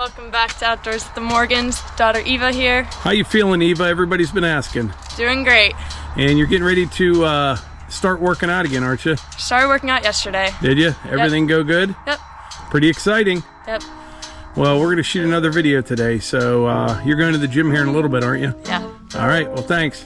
Welcome back to Outdoors with the Morgans. Daughter Eva here. How you feeling, Eva? Everybody's been asking. Doing great. And you're getting ready to start working out again, aren't you? Started working out yesterday. Did you? Everything go good? Yep. Pretty exciting. Yep. Well, we're going to shoot another video today, so you're going to the gym here in a little bit, aren't you? Yeah. All right, well, thanks.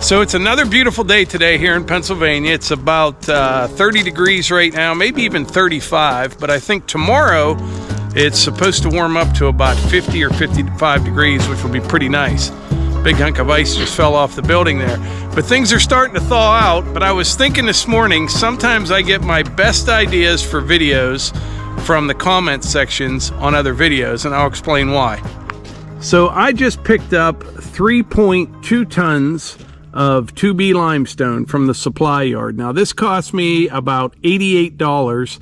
So it's another beautiful day today here in Pennsylvania. It's about 30 degrees right now, maybe even 35, but I think tomorrow it's supposed to warm up to about 50 or 55 degrees, which will be pretty nice. Big hunk of ice just fell off the building there. But things are starting to thaw out, but I was thinking this morning, sometimes I get my best ideas for videos from the comment sections on other videos, and I'll explain why. So I just picked up 3.2 tons of 2B limestone from the supply yard. Now this cost me about $88,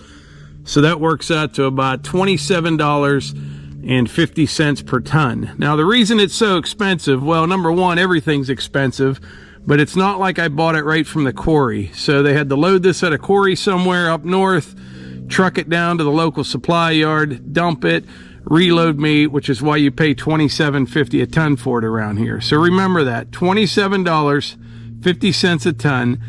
so that works out to about $27.50 per ton. Now the reason it's so expensive, well, number one, everything's expensive, but it's not like I bought it right from the quarry. So they had to load this at a quarry somewhere up north, truck it down to the local supply yard, dump it, reload me, which is why you pay $27.50 a ton for it around here. So remember that, $27.50 a ton,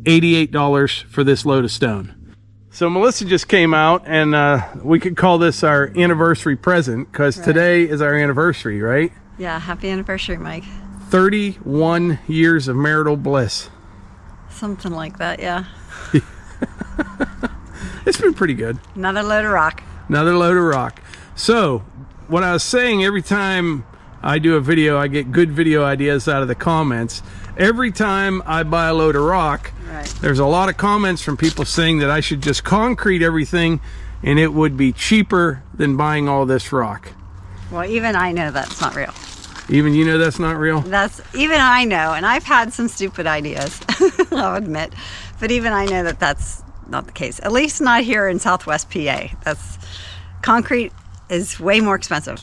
$88 for this load of stone. So Melissa just came out, and we could call this our anniversary present, because today is our anniversary, right? Yeah, happy anniversary, Mike. 31 years of marital bliss. Something like that, yeah. It's been pretty good. Another load of rock. Another load of rock. So what I was saying, every time I do a video, I get good video ideas out of the comments. Every time I buy a load of rock, there's a lot of comments from people saying that I should just concrete everything and it would be cheaper than buying all this rock. Well, even I know that's not real. Even you know that's not real? Even I know, and I've had some stupid ideas, I'll admit, but even I know that that's not the case. At least not here in Southwest PA. Concrete is way more expensive.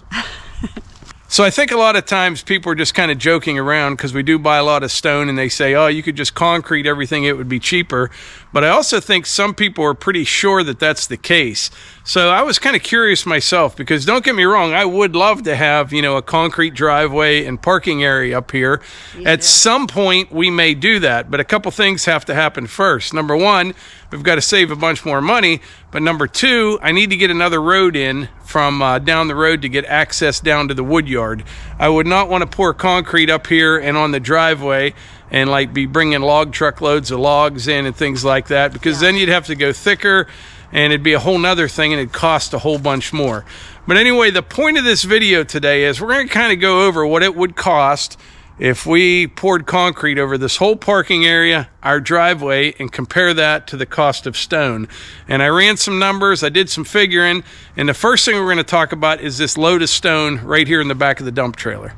So I think a lot of times people are just kind of joking around, because we do buy a lot of stone and they say, oh, you could just concrete everything, it would be cheaper. But I also think some people are pretty sure that that's the case. So I was kind of curious myself, because don't get me wrong, I would love to have, you know, a concrete driveway and parking area up here. At some point we may do that, but a couple things have to happen first. Number one, we've got to save a bunch more money. But number two, I need to get another road in from down the road to get access down to the wood yard. I would not want to pour concrete up here and on the driveway and like be bringing log truckloads of logs in and things like that, because then you'd have to go thicker and it'd be a whole nother thing and it'd cost a whole bunch more. But anyway, the point of this video today is we're going to kind of go over what it would cost if we poured concrete over this whole parking area, our driveway, and compare that to the cost of stone. And I ran some numbers, I did some figuring, and the first thing we're going to talk about is this load of stone right here in the back of the dump trailer.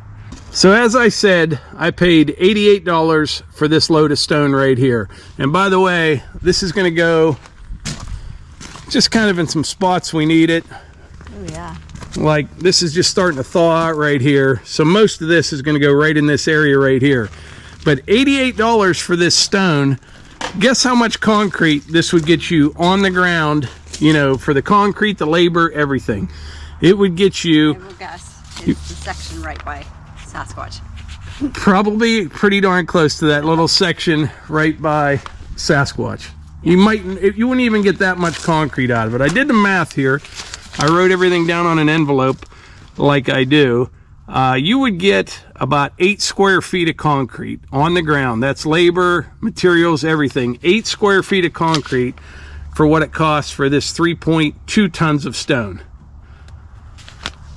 So as I said, I paid $88 for this load of stone right here. And by the way, this is going to go just kind of in some spots we need it. Oh yeah. Like this is just starting to thaw out right here, so most of this is going to go right in this area right here. But $88 for this stone, guess how much concrete this would get you on the ground, you know, for the concrete, the labor, everything. It would get you, I will guess, it's the section right by Sasquatch. Probably pretty darn close to that little section right by Sasquatch. You wouldn't even get that much concrete out of it. I did the math here. I wrote everything down on an envelope like I do. You would get about 8 square feet of concrete on the ground. That's labor, materials, everything. 8 square feet of concrete for what it costs for this 3.2 tons of stone.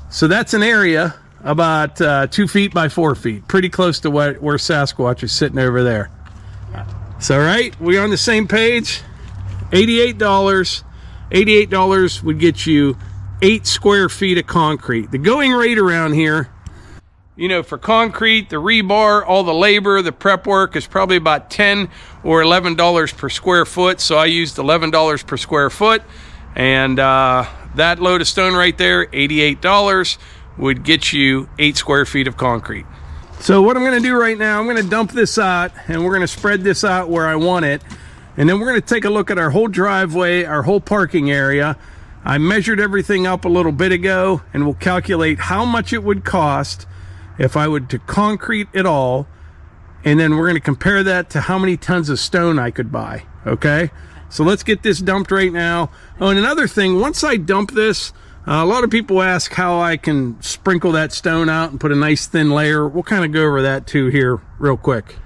So that's an area about 2 feet by 4 feet, pretty close to where Sasquatch is sitting over there. So, right, we're on the same page. $88. $88 would get you 8 square feet of concrete. The going rate around here, you know, for concrete, the rebar, all the labor, the prep work is probably about $10 or $11 per square foot. So I used $11 per square foot, and that load of stone right there, $88, would get you 8 square feet of concrete. So what I'm going to do right now, I'm going to dump this out, and we're going to spread this out where I want it, and then we're going to take a look at our whole driveway, our whole parking area. I measured everything up a little bit ago, and we'll calculate how much it would cost if I would to concrete it all, and then we're going to compare that to how many tons of stone I could buy. Okay, so let's get this dumped right now. Oh, and another thing, once I dump this, a lot of people ask how I can sprinkle that stone out and put a nice thin layer. We'll kind of go over that too here real quick.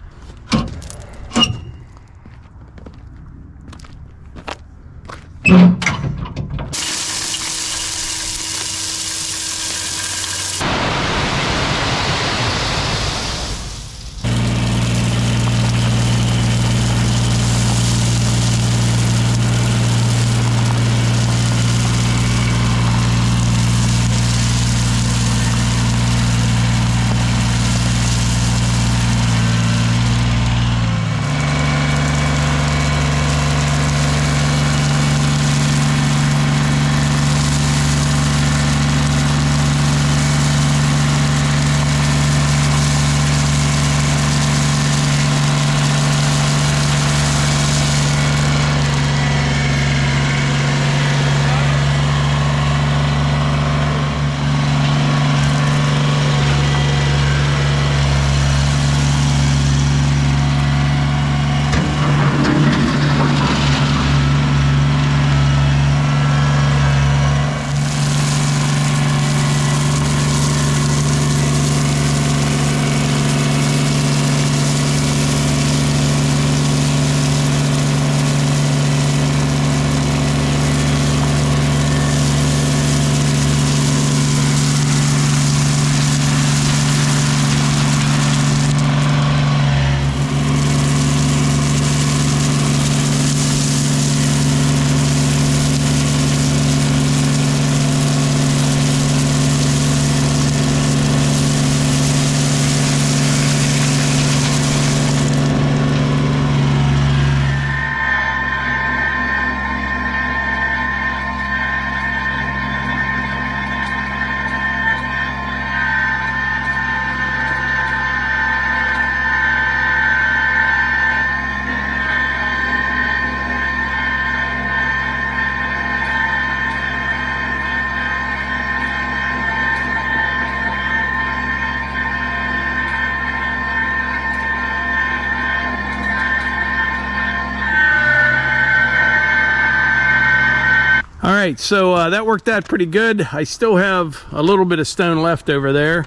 All right, so that worked out pretty good. I still have a little bit of stone left over there.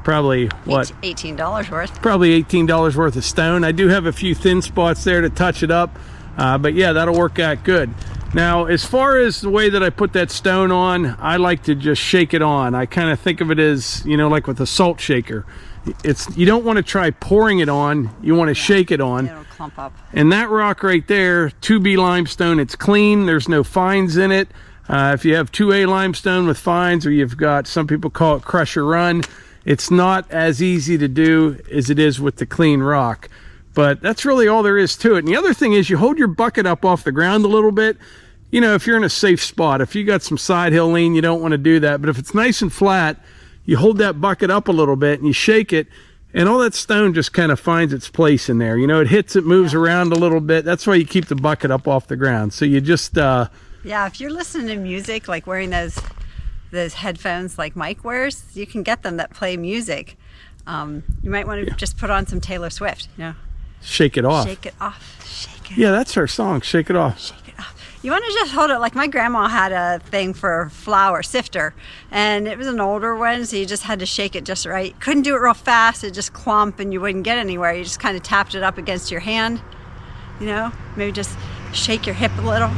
Probably, what? $18 worth. Probably $18 worth of stone. I do have a few thin spots there to touch it up. But yeah, that'll work out good. Now, as far as the way that I put that stone on, I like to just shake it on. I kind of think of it as, you know, like with a salt shaker. You don't want to try pouring it on, you want to shake it on. It'll clump up. And that rock right there, 2B limestone, it's clean, there's no fines in it. If you have 2A limestone with fines, or you've got, some people call it crush or run, it's not as easy to do as it is with the clean rock. But that's really all there is to it. And the other thing is, you hold your bucket up off the ground a little bit. You know, if you're in a safe spot, if you got some side hill lean, you don't want to do that. But if it's nice and flat, you hold that bucket up a little bit and you shake it, and all that stone just kind of finds its place in there. You know, it hits, it moves around a little bit. That's why you keep the bucket up off the ground. So you just yeah, if you're listening to music, like wearing those headphones like Mike wears, you can get them that play music. You might want to just put on some Taylor Swift. You know, shake it off. Shake it off. Shake it. Yeah, that's our song. Shake it off. Shake it off. You want to just hold it like my grandma had a thing for flour sifter, and it was an older one, so you just had to shake it just right. Couldn't do it real fast, it just clump and you wouldn't get anywhere. You just kind of tapped it up against your hand, you know, maybe just shake your hip a little.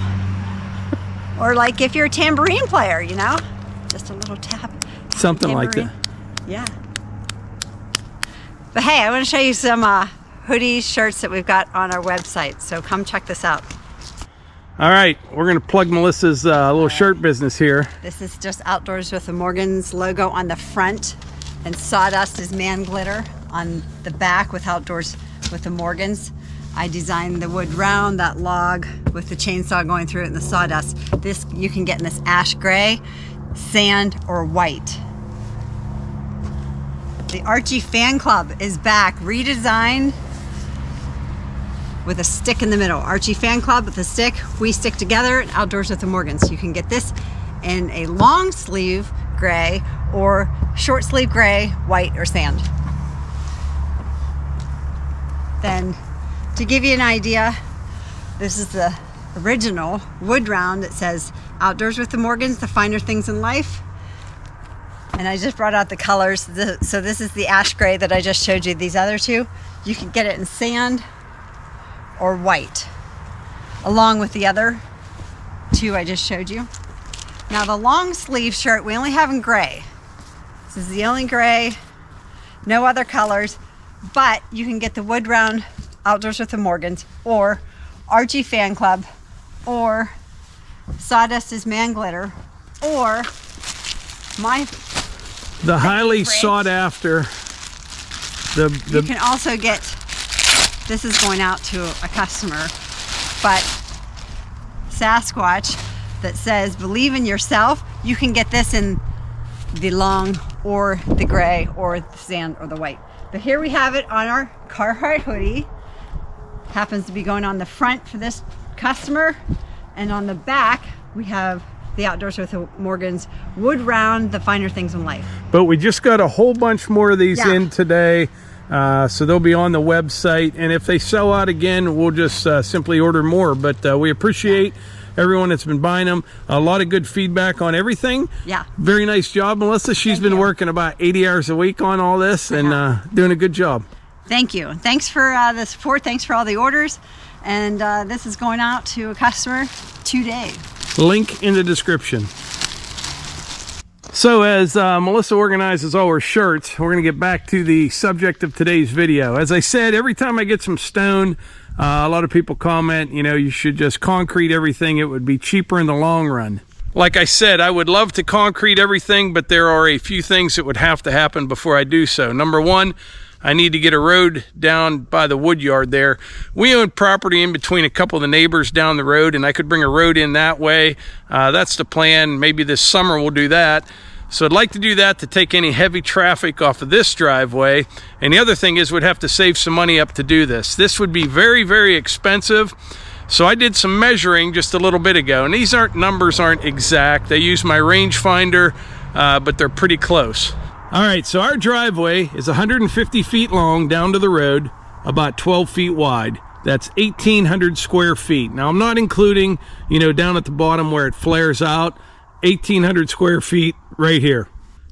Or like if you're a tambourine player, you know, just a little tap. Something like that. Yeah. But hey, I want to show you some hoodies, shirts that we've got on our website, so come check this out. All right, we're gonna plug Melissa's little shirt business here. This is just Outdoors with the Morgans logo on the front, and Sawdust is man glitter on the back with Outdoors with the Morgans. I designed the wood round, that log with the chainsaw going through it, and the sawdust. This you can get in this ash gray, sand, or white. The Archie Fan Club is back, redesigned with a stick in the middle. Archie Fan Club with a stick, we stick together, and Outdoors with the Morgans. You can get this in a long sleeve gray or short sleeve gray, white, or sand. Then, to give you an idea, this is the original wood round that says Outdoors with the Morgans, the finer things in life. And I just brought out the colors. So this is the ash gray that I just showed you. These other two, you can get it in sand or white, along with the other two I just showed you. Now the long sleeve shirt we only have in gray. This is the only gray, no other colors, but you can get the wood round Outdoors with the Morgans, or Archie Fan Club, or Sawdust is man glitter, or the highly sought after. You can also get, this is going out to a customer, but Sasquatch that says believe in yourself. You can get this in the long or the gray or the sand or the white. But here we have it on our Carhartt hoodie. Happens to be going on the front for this customer, and on the back we have the Outdoors with the Morgans wood round, the finer things in life. But we just got a whole bunch more of these in today, so they'll be on the website, and if they sell out again, we'll just simply order more. But we appreciate everyone that's been buying them. A lot of good feedback on everything. Yeah. Very nice job, Melissa. She's been working about 80 hours a week on all this, and doing a good job. Thank you. Thanks for the support. Thanks for all the orders. And this is going out to a customer today. Link in the description. So as Melissa organizes all her shirts, we're going to get back to the subject of today's video. As I said, every time I get some stone, a lot of people comment, you know, you should just concrete everything. It would be cheaper in the long run. Like I said, I would love to concrete everything, but there are a few things that would have to happen before I do so. Number one, I need to get a road down by the wood yard there. We own property in between a couple of the neighbors down the road, and I could bring a road in that way. That's the plan. Maybe this summer we'll do that. So I'd like to do that to take any heavy traffic off of this driveway. And the other thing is we'd have to save some money up to do this. This would be very, very expensive. So I did some measuring just a little bit ago, and these numbers aren't exact. I use my rangefinder, but they're pretty close. All right, so our driveway is 150 feet long down to the road, about 12 feet wide. That's 1,800 square feet. Now I'm not including, you know, down at the bottom where it flares out, 1,800 square feet right here.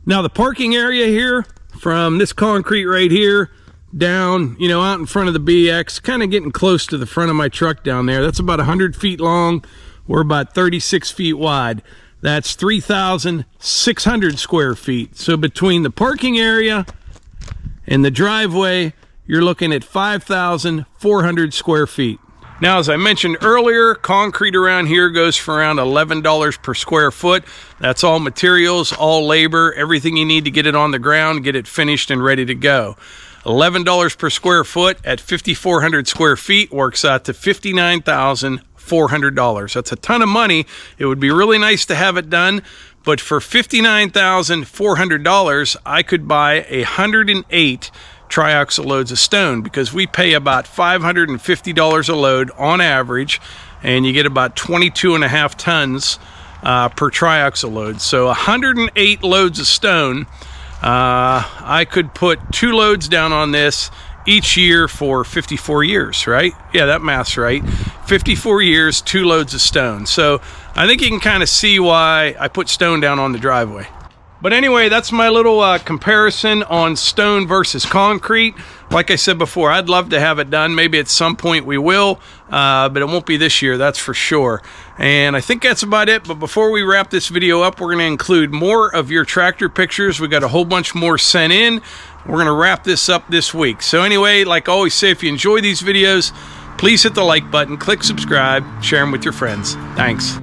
Now the parking area here, from this concrete right here down, you know, out in front of the BX, kind of getting close to the front of my truck down there. That's about 100 feet long. We're about 36 feet wide. That's 3,600 square feet. So between the parking area and the driveway, you're looking at 5,400 square feet. Now, as I mentioned earlier, concrete around here goes for around $11 per square foot. That's all materials, all labor, everything you need to get it on the ground, get it finished and ready to go. $11 per square foot at 5,400 square feet works out to $59,400. That's a ton of money. It would be really nice to have it done, but for $59,400, I could buy 108 triaxle loads of stone, because we pay about $550 a load on average, and you get about 22.5 tons per triaxle load. So 108 loads of stone. I could put 2 loads down on this each year for 54 years, right? Yeah, that math's right. 54 years, 2 loads of stone. So I think you can kind of see why I put stone down on the driveway. But anyway, that's my little comparison on stone versus concrete. Like I said before, I'd love to have it done. Maybe at some point we will, but it won't be this year, that's for sure. And I think that's about it. But before we wrap this video up, we're going to include more of your tractor pictures. We got a whole bunch more sent in. We're going to wrap this up this week. So anyway, like I always say, if you enjoy these videos, please hit the like button, click subscribe, share them with your friends. Thanks.